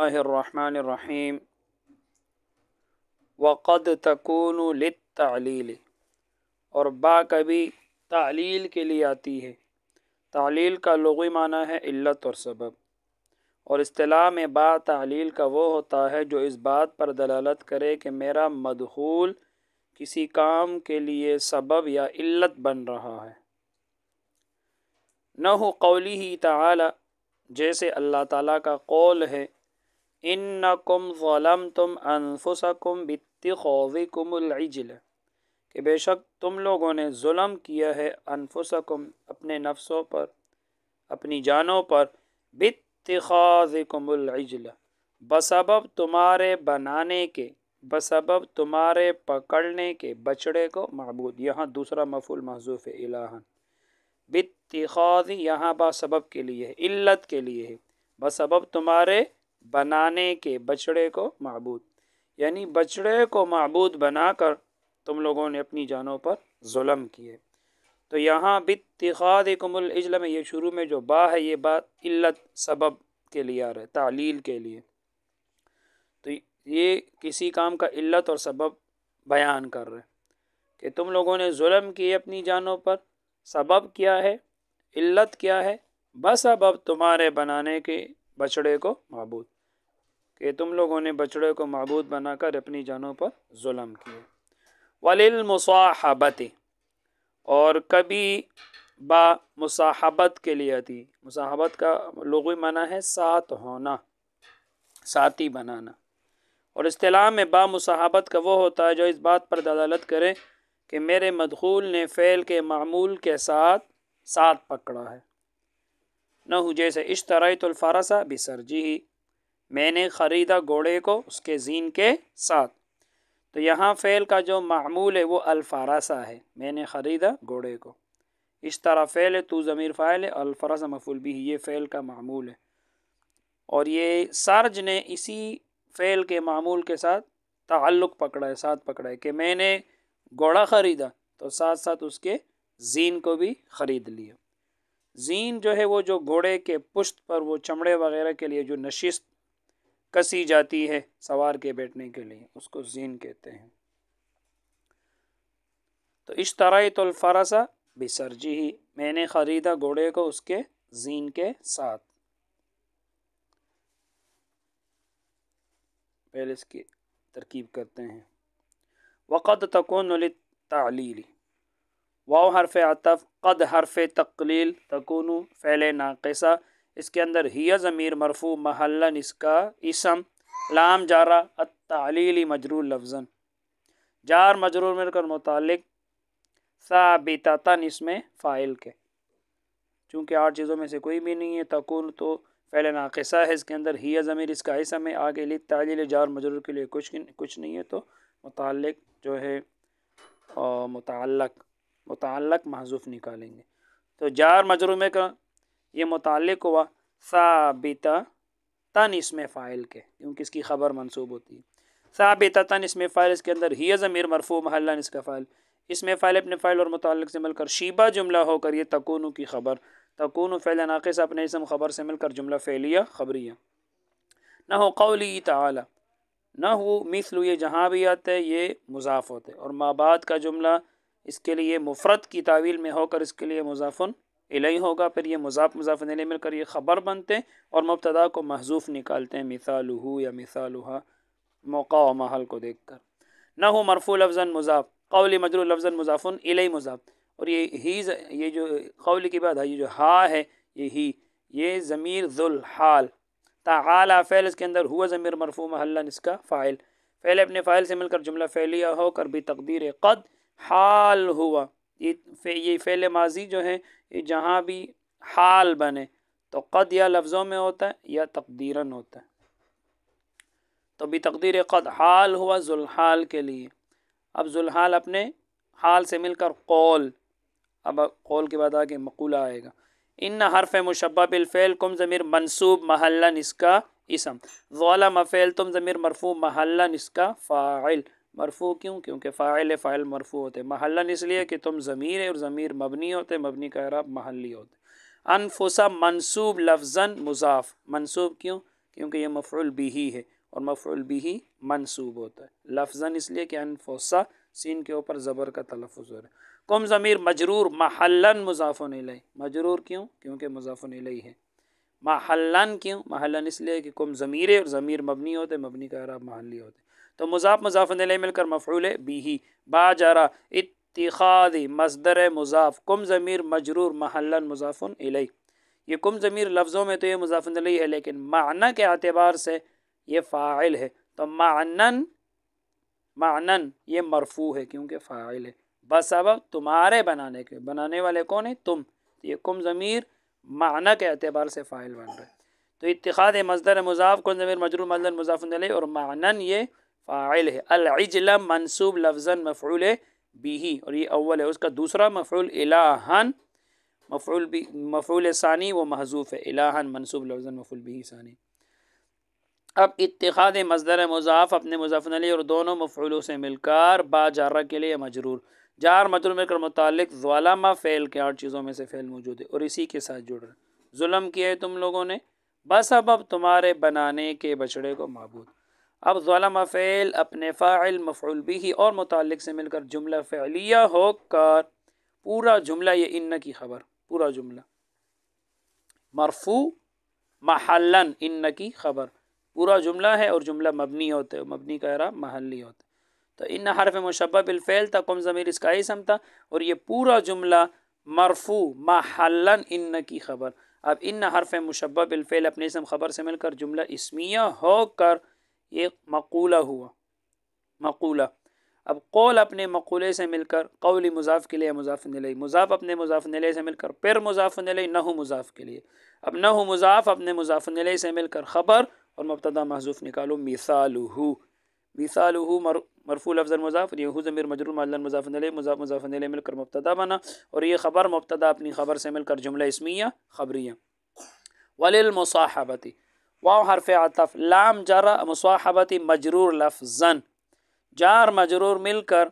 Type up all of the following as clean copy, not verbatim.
اللہ الرحمن الرحیم وقد تکون للتعلیل، اور با کبھی تعلیل کے لیے آتی ہے۔ تعلیل کا لغوی معنی ہے علت اور سبب، اور اصطلاح میں با تعلیل کا وہ ہوتا ہے جو اس بات پر دلالت کرے کہ میرا مدخول کسی کام کے لیے سبب یا علت بن رہا ہے۔ نحو قوله تعالی، جیسے اللہ تعالیٰ کا قول ہے انکم ظلمتم انفسکم باتخاذکم العجل، کہ بے شک تم لوگوں نے ظلم کیا ہے انفسکم اپنے نفسوں پر، اپنی جانوں پر، باتخاذکم العجل بسبب تمہارے بنانے کے، بسبب تمہارے پکڑنے کے بچڑے کو معبود۔ یہاں دوسرا مفعول محذوف ہے الہًا۔ باتخاذ یہاں با سبب کے لیے ہے، علت کے لیے ہے، بسبب تمہارے بنانے کے بچڑے کو معبود، یعنی بچڑے کو معبود بنا کر تم لوگوں نے اپنی جانوں پر ظلم کیے۔ تو یہاں باتخاذکم العجل میں یہ شروع میں جو با ہے یہ بات علت سبب کے لیے آ رہا ہے، تعلیل کے لیے۔ تو یہ کسی کام کا علت اور سبب بیان کر رہے کہ تم لوگوں نے ظلم کیے اپنی جانوں پر، سبب کیا ہے، علت کیا ہے، بسبب تمہارے بنانے کے بچڑے کو معبود، کہ تم لوگوں نے بچڑے کو معبود بنا کر اپنی جانوں پر ظلم کیے۔ وَلِلْمُصَاحَبَةِ، اور کبھی با مصاحبت کے لیے آتی۔ مصاحبت کا لغوی معنی ہے ساتھ ہونا، ساتھی بنانا، اور اصطلاح میں با مصاحبت کا وہ ہوتا ہے جو اس بات پر دلالت کرے کہ میرے مدخول نے فعل کے معمول کے ساتھ ساتھ پکڑا ہے۔ نحو جیسے اشتریت الفرس بسرجہ، میں نے خریدا گھوڑے کو اس کے زین کے ساتھ۔ تو یہاں فعل کا جو معمول ہے وہ الفرس ہے، میں نے خریدا گھوڑے کو۔ اشترا فعل ہے، تو ضمیر فاعل ہے، الفرس مفعول بھی، یہ فعل کا معمول ہے، اور یہ سرج نے اسی فعل کے معمول کے ساتھ تعلق پکڑا ہے، ساتھ پکڑا ہے کہ میں نے گھوڑا خریدا تو ساتھ ساتھ اس کے زین کو بھی خرید لیا۔ زین جو ہے وہ جو گھوڑے کے پشت پر وہ چمڑے وغیرہ کے لیے جو نشست کسی جاتی ہے سوار کے بیٹھنے کے لیے، اس کو زین کہتے ہیں۔ تو اشتریت الفرس بسرجہ، میں نے خریدا گھوڑے کو اس کے زین کے ساتھ۔ پہلے اس کی ترکیب کرتے ہیں۔ وقد تکون للتعلیل، واو حرف عطف، قد حرف تقلیل، تکون فعل ناقصہ، اس کے اندر ہی ضمیر مرفوع محلاً اس کا اسم، لام جارہ، التعلیل مجرور لفظاً، جار مجرور مل کر متعلق، ثابتتاً اس میں فاعل کے، چونکہ 8 چیزوں میں سے کوئی بھی نہیں ہے۔ تکون تو فعل ناقصہ ہے، اس کے اندر ہی ضمیر اس کا اسم ہے، آگے للتعلیل جار مجرور کے لیے کچھ نہیں ہے، تو متعلق جو ہے متعلق محذوف نکالیں گے۔ تو جار مجرور میں کا یہ متعلق ہوا ثابتتاً اس میں فاعل کے، کیونکہ اس کی خبر منصوب ہوتی ہے۔ ثابتتاً اس میں فاعل، اس کے اندر ہی ضمیر مرفوع محلاً اس کا فاعل، اس میں فاعل اپنے فاعل اور متعلق سے مل کر شیبہ جملہ ہو کر یہ تکون کی خبر، تکون فعل ناقص اپنے اسم خبر سے مل کر جملہ فعلیہ خبریہ۔ نحو قولی تعالی، نحو مثل یہ جہاں بھی آتا ہے یہ مضاف ہوتے، اور ما بعد کا جملہ اس کے لیے مفرد کی تعویل میں ہو کر اس کے لیے مضاف الیہ ہوگا، پھر یہ مضاف الیہ مل کر یہ خبر بنتے ہیں اور مبتدا کو محذوف نکالتے ہیں، مثالہ یا مثالہا، موقع و محل کو دیکھ کر۔ نحو مرفوع لفظاً مضاف، قولی مجرور لفظاً مضاف الیہ مضاف، اور یہ جو قولی کی بات ہے، یہ جو ہا ہے یہ ضمیر ذو الحال، تعالی فعل اس کے اندر ہوا ضمیر مرفوع محلاً اس کا فاعل، فعل اپنے فاعل سے مل کر جملہ فعلیہ ہو کر بھی تقدیر قد حال ہوا، یہ فعل ماضی جو ہے یہ جہاں بھی حال بنے تو قد یا لفظوں میں ہوتا ہے یا تقدیراً ہوتا ہے، تو بھی تقدیر قد حال ہوا ذوالحال کے لیے۔ اب ذوالحال اپنے حال سے مل کر قول، اب قول کے بعد آگے مقولہ آئے گا۔ ان حرف مشبہ بالفعل کم ضمیر منصوب محلاً اس کا اسم، ظلم فعل تم ضمیر مرفوع محلاً اس کا فاعل، مرفوع کیوں؟ کیونکہ فاعل مرفوع ہوتے، محلاً اس لیے کہ تم ضمیر ہے اور ضمیر مبنی ہوتے، مبنی کا اعراب محلی ہوتے۔ انفسا منصوب لفظاً مضاف، منصوب کیوں؟ کیونکہ یہ مفعول بھی ہے اور مفعول بھی منصوب ہوتا ہے لفظاً اس لیے کہ انفسا سین کے اوپر زبر کا تلفظ ہو رہا ہے۔ کم ضمیر مجرور محلاً مضاف الیہ، مجرور کیوں؟ کیونکہ مضاف الیہ ہے۔ محلاً کیوں؟ محلاً اس لیے کہ کم ضمیر ہے اور ضمیر مبنی ہوتے، مبنی کا اعراب محلی ہوتے، تو مضاف الیہ مل کر مفعول بھی۔ با جرا اتخاذ مصدر مضاف، کم ضمیر مجرور محلاً مضاف الیہ۔ یہ کم ضمیر لفظوں میں تو یہ مضاف الیہ ہے لیکن معنی کے اعتبار سے یہ فاعل ہے، تو معنن یہ مرفوع ہے کیونکہ فاعل ہے بسبب تمہارے بنانے کے، بنانے والے کون ہیں؟ تم، یہ کم ضمیر معنی کے اعتبار سے فاعل بن رہے، تو اتخاذ مصدر مضاف کم ضمیر مجرور محلاً مضاف الیہ اور معنن یہ فاعل ہے۔ العجل منصوب لفظاً مفعول بھی، اور یہ اول ہے، اس کا دوسرا مفعول الہن مفعول ثانی وہ محذوف ہے، الہن منصوب لفظاً مفعول بھی ثانی۔ اب اتخاذ مصدر مضاف اپنے مضاف الیہ اور دونوں مفعولوں سے مل کر با جارہ کے لیے مجرور، جار مجرور مل کر متعلق ظلم فعل کے 8 چیزوں میں سے فعل موجود ہے اور اسی کے ساتھ جڑ رہا ہے۔ ظلم کیا ہے تم لوگوں نے بسبب تمہارے بنانے کے بچڑے کو معبود۔ اب ظلم فعل اپنے فاعل مفعول بھی اور متعلق سے مل کر جملہ فعلیہ ہو کر پورا جملہ، یہ ان کی خبر، پورا جملہ مرفوع محلاً ان کی خبر، پورا جملہ ہے اور جملہ مبنی ہوتا ہے، مبنی کا اعراب محلی ہوتا ہے، تو ان حرف مشبہ بالفعل تھا، قم ضمیر اس کا اسم تھا اور یہ پورا جملہ مرفوع محلاً ان کی خبر۔ اب ان حرف مشبہ بالفعل اپنے اسم خبر سے مل کر جملہ اسمیہ ہو کر یہ مقولہ ہوا، مقولہ۔ اب قول اپنے مقولے سے مل کر قولی مضاف کے لیے مضاف الیہ، مضاف اپنے مضاف الیہ سے مل کر پھر مضاف الیہ، نحو مضاف کے لیے، اب نحو مضاف اپنے مضاف الیہ سے مل کر خبر اور مبتدا محذوف نکالو، مثالہ، مثالہ مرفوع لفظ مضاف، یہ ضمیر مجرور محلاً مضاف الیہ، مضاف الیہ مل کر مبتدا بنا اور یہ خبر مبتدا اپنی خبر سے مل کر جملہ اسمیہ خبریہ۔ وللمصاحبۃ واو حرف عطف، لام جر مصاحبۃ مجرور لفظاً، جار مجرور مل کر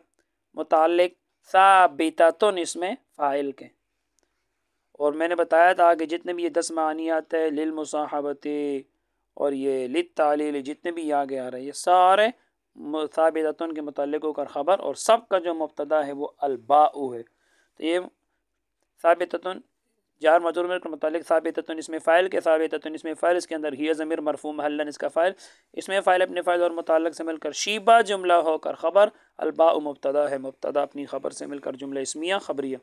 متعلق ثابتۃ اس میں فاعل کے، اور میں نے بتایا تھا کہ جتنے بھی یہ 10 معانی آتے ہیں للمصاحبۃ اور یہ للتعلیل، جتنے بھی آگے آ رہے ہیں یہ سارے ثابتۃ کے متعلق ہو کر خبر، اور سب کا جو مبتدا ہے وہ الباء ہے، تو یہ ثابتۃ جار مجرور مل کر متعلق ثابتۃ اس میں فاعل کے، ثابتۃ اس میں فاعل، اس کے اندر ہی ضمیر مرفوع محلاً اس کا فاعل، اس میں فاعل اپنے فاعل اور متعلق سے مل کر شیبہ جملہ ہو کر خبر، الباء مبتدا ہے، مبتدا اپنی خبر سے مل کر جملہ اسمیہ خبریہ۔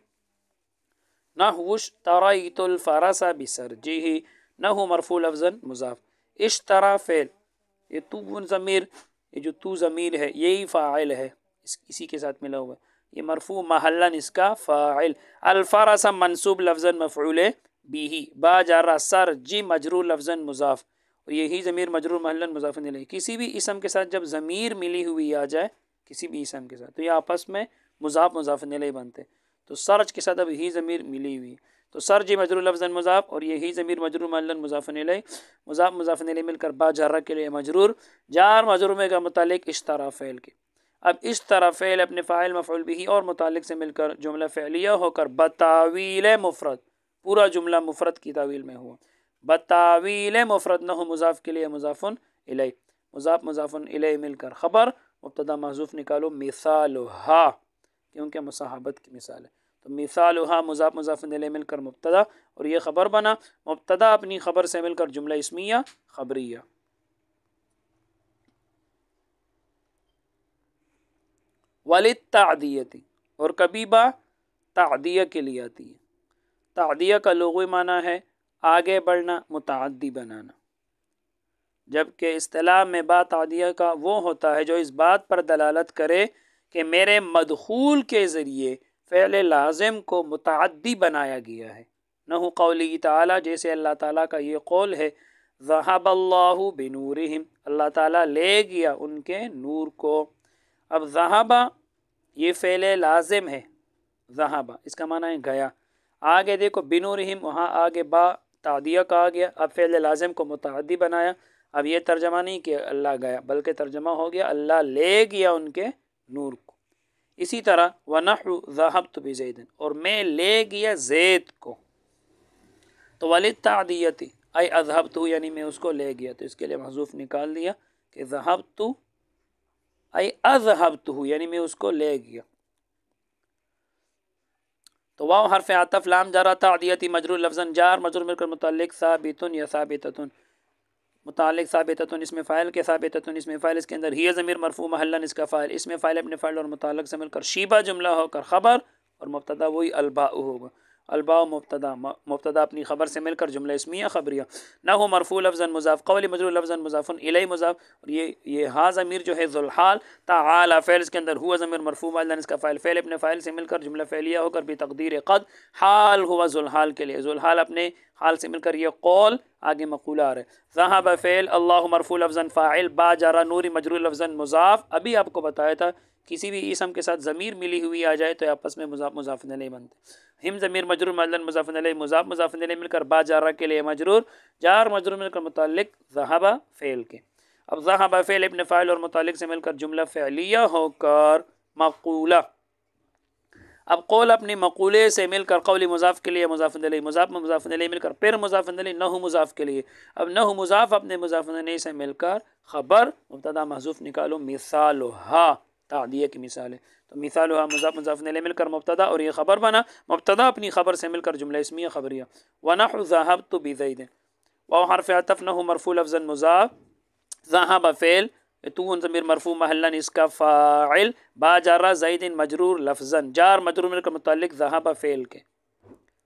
نحو اشتریت الفرس بسرجہ، نحو مرفوع لفظاً مضاف، اشترا فعل، یہ تو ضمیر، یہ جو تو ضمیر ہے یہی فاعل ہے، اسی کے ساتھ ملا ہوا ہے، یہ مرفوع محلاً اس کا فاعل، الفرس منصوب لفظاً مفعول بھی، با جارہ سرجی مجرور لفظاً مضاف، اور یہی ضمیر مجرور محلاً مضاف الیہ، کسی بھی اسم کے ساتھ جب ضمیر ملی ہوئی آ جائے کسی بھی اسم کے ساتھ تو یہ آپس میں مضاف الیہ بنتے، تو سرج کے ساتھ اب ہی ضمیر ملی ہوئی، تو سرج مجرور لفظاً مضاف اور یہی ضمیر مجرور محلاً مضاف الیہ، مضاف الیہ مل کر با جارہ کے لیے مجرور، جار مجرور میں کا متعلق اشترا فعل کے، اب اشترا فعل اپنے فاعل مفعول بھی اور متعلق سے مل کر جملہ فعلیہ ہو کر بتاویل مفرد، پورا جملہ مفرد کی تعویل میں ہوا، بتاویل مفرد، نحو مضاف کے لیے مضاف الیہ، مضاف الیہ مل کر خبر، مبتدا محذوف نکالو، مثالھا کیونکہ مصاحبت کی مثال ہے، تو مثالھا مضاف الیہ مل کر مبتدا اور یہ خبر بنا، مبتدا اپنی خبر سے مل کر جملہ اسمیہ خبریہ۔ وللتعدیۃ، اور کبھی با تعدیہ کے لیے آتی ہے، تعدیہ کا لغوی معنی ہے آگے بڑھنا، متعدی بنانا، جبکہ اصطلاح میں با تعدیہ کا وہ ہوتا ہے جو اس بات پر دلالت کرے کہ میرے مدخول کے ذریعے فعل لازم کو متعدی بنایا گیا ہے، نحو قولی تعالیٰ، جیسے اللہ تعالیٰ کا یہ قول ہے، ذہب اللہ بنورہم، اللہ تعالیٰ لے گیا ان کے نور کو۔ اب ذہب یہ فعل لازم ہے، ذہب اس کا معنی ہے گیا، آگے دیکھو بنورہم، وہاں آگے با تعدیہ کا آ گیا، اب فعل لازم کو متعدی بنایا، اب یہ ترجمہ نہیں کہ اللہ گیا بلکہ ترجمہ ہو گیا اللہ لے گیا ان کے نور کو۔ اسی طرح وَنَحْوُ ذَهَبْتُ بِزَيْدٍ، اور میں لے گیا زید کو، تو وللتعدیۃ ای اذهبت یعنی میں اس کو لے گیا، تو اس کے لیے محذوف نکال دیا کہ ذهبت ای اذهبت یعنی میں اس کو لے گیا۔ تو واو حرف عطف لام جارا تعدیتی مجرور لفظاً جار مجرور مل کر متعلق ثابتن یا ثابتتن، متعلق ثابتتن اس میں فاعل کے ثابتتن اس میں فاعل، اس کے اندر ہی ضمیر مرفوع محلاً اس کا فاعل، اس میں فاعل اپنے فاعل اور متعلق سے مل کر شیبہ جملہ ہو کر خبر اور مبتدا وہی الباء ہوگا، الباء مبتدا، مبتدا اپنی خبر سے مل کر جملہ اسمیہ خبریہ، نہ ہو مرفوع لفظاً مضاف، قول مجرور لفظاً مضاف الیہ مضاف، اور یہ ہا ضمیر جو ہے ذوالحال تعالی فعل اس کے اندر ہوا ضمیر مرفوع محلاً اس کا فاعل، فعل اپنے فاعل سے مل کر جملہ فعلیہ ہو کر بتقدیر قد، حال ہوا ذوالحال کے لیے، ذوالحال اپنے حال سے مل کر یہ قول آگے مقولہ آ رہا ہے، ذهب فعل، اللہ مرفوع لفظاً فاعل، با جارا نوری مجرور لفظاً مضاف، ابھی آپ کو بتایا تھا کسی بھی اسم کے ساتھ ضمیر ملی ہوئی آ جائے تو آپس میں مضاف مضاف الیہ بنتے، ہم ضمیر مجرور محلاً مضاف الیہ مضاف مضاف الیہ مل کر با جارا کے لیے مجرور، جار مجرور مل کر متعلق ذهب فعل کے، اب ذهب فعل ابن فاعل اور متعلق سے مل کر جملہ فعلیہ ہو کر مقولہ، اب قول اپنی مقولے سے مل کر قول مضاف کے لیے مضاف الیہ مضاف مضاف الیہ مل کر پھر مضاف الیہ نحو مضاف کے لیے، اب نحو مضاف اپنے مضاف الیہ سے مل کر خبر مبتدا محذوف نکالو، مثالھا تعدیہ کی مثال ہے، تو مثالھا مضاف مضاف الیہ مل کر مبتدا اور یہ خبر بنا، مبتدا اپنی خبر سے مل کر جملہ اسمیہ خبریہ، ونحو ذهبت بزید، واو حرف عطف نحو مرفوع لفظا مضاف، ذهب فعل، تو ضمیر مرفوع محلاً اس کا فاعل، با جارا زید مجرور لفظاً، جار مجرور مل کر متعلق ذهب فعل کے،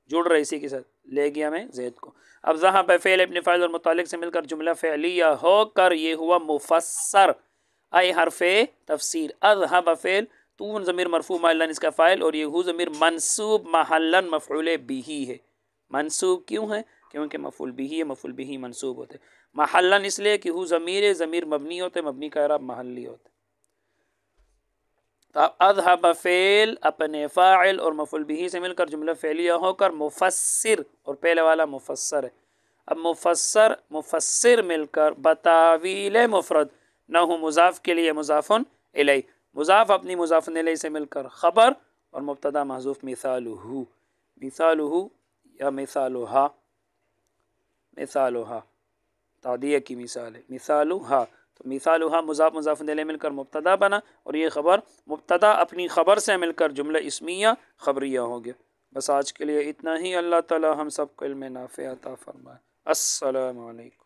جڑ رہے اسی کے ساتھ، لے گیا میں زید کو، اب ذهب فعل ابن فاعل اور متعلق سے مل کر جملہ فعلیہ ہو کر یہ ہوا مفسر، ای حرف تفسیر، اذهب فعل، تو ضمیر مرفوع محلاً اس کا فاعل اور یہ ہو ضمیر منصوب محلاً مفعول به ہے، منصوب کیوں ہے؟ کیونکہ مفعول به ہے، مفعول به منصوب ہوتے، محلاً اس لیے کہ ہو ضمیر مبنی ہوتے، مبنی کا اعراب محلی ہوتے، تو اذهب فعل اپنے فاعل اور مفعول به سے مل کر جملہ فعلیہ ہو کر مفسر، اور پہلے والا مفسر ہے، اب مفسر مل کر بتاویل مفرد، نہ ہو مضاف کے لیے مضاف الیہ، مضاف اپنی مضاف الیہ سے مل کر خبر اور مبتدا محذوف مثالہ یا مثالھا تعدیہ کی مثال ہے، مثالھا، تو مثالھا مضاف مضاف الیہ مل کر مبتدا بنا اور یہ خبر مبتدا اپنی خبر سے مل کر جملہ اسمیہ خبریہ ہو گیا۔ بس آج کے لیے اتنا ہی، اللہ تعالی ہم سب کو علم نافع عطا فرمائے، السلام علیکم۔